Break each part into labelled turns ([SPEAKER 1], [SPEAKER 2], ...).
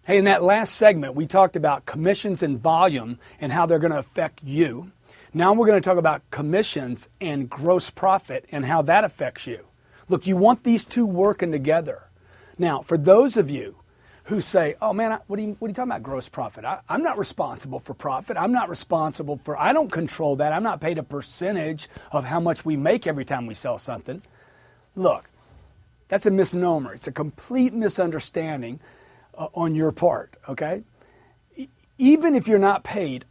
[SPEAKER 1] Hey, in that last segment, we talked about commissions and volume and how they're going to affect you. Now we're going to talk about commissions and gross profit and how that affects you. Look, you want these two working together. Now, for those of you who say, oh man, what are you talking about gross profit? I'm not responsible for profit. I don't control that. I'm not paid a percentage of how much we make every time we sell something. Look, that's a misnomer. It's a complete misunderstanding on your part, okay? Even if you're not paid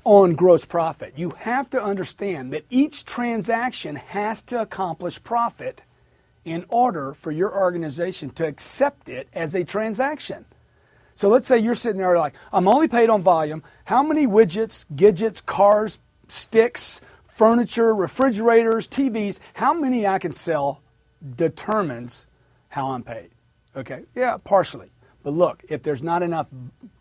[SPEAKER 1] on gross profit, you have to understand that each transaction has to accomplish profit in order for your organization to accept it as a transaction. So let's say you're sitting there like, I'm only paid on volume. How many widgets, gadgets, cars, sticks, furniture, refrigerators, TVs, how many I can sell determines how I'm paid. Okay? Yeah, partially. But look, if there's not enough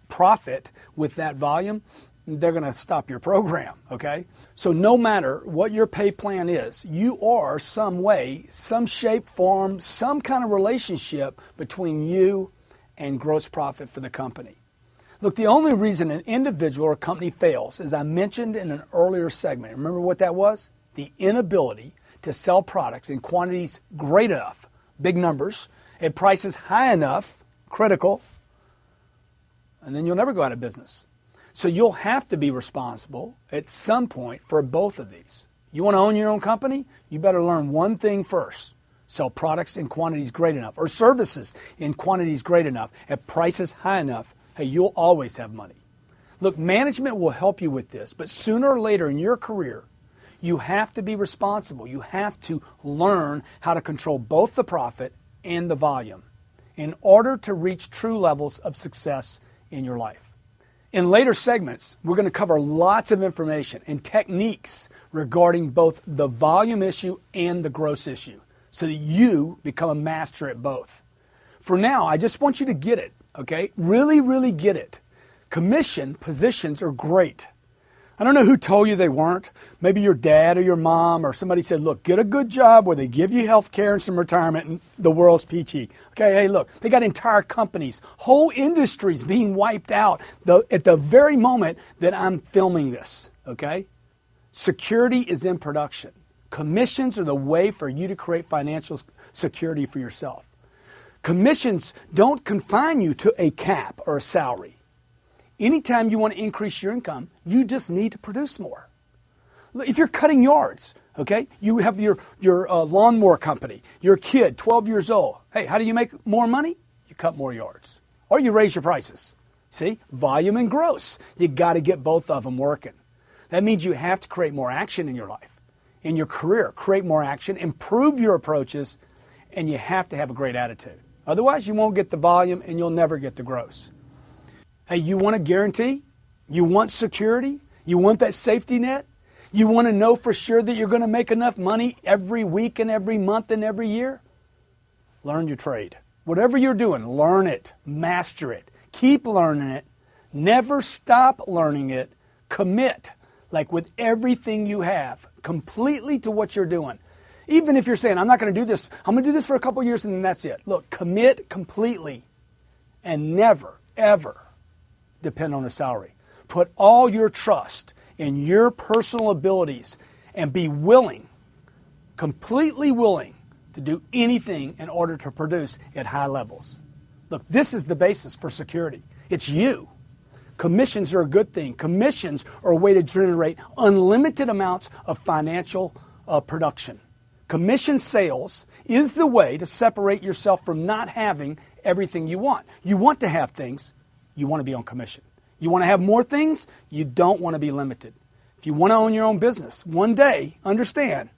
[SPEAKER 1] profit with that volume, they're going to stop your program, okay? So no matter what your pay plan is, you are some way, some shape, form, some kind of relationship between you and gross profit for the company. Look, the only reason an individual or company fails, as I mentioned in an earlier segment, remember what that was? The inability to sell products in quantities great enough, big numbers, at prices high enough, critical, and then you'll never go out of business. So you'll have to be responsible at some point for both of these. You want to own your own company? You better learn one thing first. Sell products in quantities great enough, or services in quantities great enough, at prices high enough. Hey, you'll always have money. Look, management will help you with this, but sooner or later in your career, you have to be responsible. You have to learn how to control both the profit and the volume in order to reach true levels of success in your life. In later segments, we're going to cover lots of information and techniques regarding both the volume issue and the gross issue so that you become a master at both. For now, I just want you to get it, okay? Really, really get it. Commission positions are great. I don't know who told you they weren't. Maybe your dad or your mom or somebody said, look, get a good job where they give you health care and some retirement and the world's peachy. Okay, hey, look, they got entire companies, whole industries being wiped out at the very moment that I'm filming this, okay? Security is in production. Commissions are the way for you to create financial security for yourself. Commissions don't confine you to a cap or a salary. Anytime you want to increase your income, you just need to produce more. If you're cutting yards, okay, you have your lawnmower company, your kid, 12 years old. Hey, how do you make more money? You cut more yards. Or you raise your prices. See, volume and gross. You got to get both of them working. That means you have to create more action in your life, in your career. Create more action, improve your approaches, and you have to have a great attitude. Otherwise, you won't get the volume and you'll never get the gross. Hey, you want a guarantee? You want security? You want that safety net? You want to know for sure that you're going to make enough money every week and every month and every year? Learn your trade. Whatever you're doing, learn it, master it, keep learning it, never stop learning it, commit, like with everything you have, completely to what you're doing. Even if you're saying, I'm not going to do this, I'm going to do this for a couple years and then that's it. Look, commit completely and never, ever depend on a salary. Put all your trust in your personal abilities and be willing, completely willing to do anything in order to produce at high levels. Look, this is the basis for security. It's you. Commissions are a good thing. Commissions are a way to generate unlimited amounts of financial production. Commission sales is the way to separate yourself from not having everything you want. You want to have things. You want to be on commission. You want to have more things? You don't want to be limited. If you want to own your own business, one day, understand,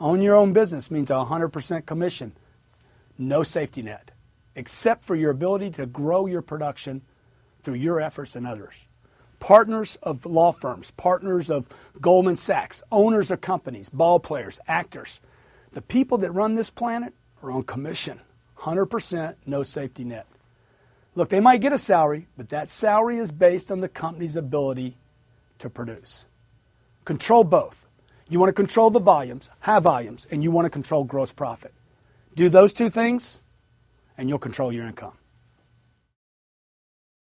[SPEAKER 1] own your own business means 100% commission, no safety net, except for your ability to grow your production through your efforts and others. Partners of law firms, partners of Goldman Sachs, owners of companies, ball players, actors, the people that run this planet are on commission, 100% no safety net. Look, they might get a salary, but that salary is based on the company's ability to produce. Control both. You want to control the volumes, high volumes, and you want to control gross profit. Do those two things, and you'll control your income.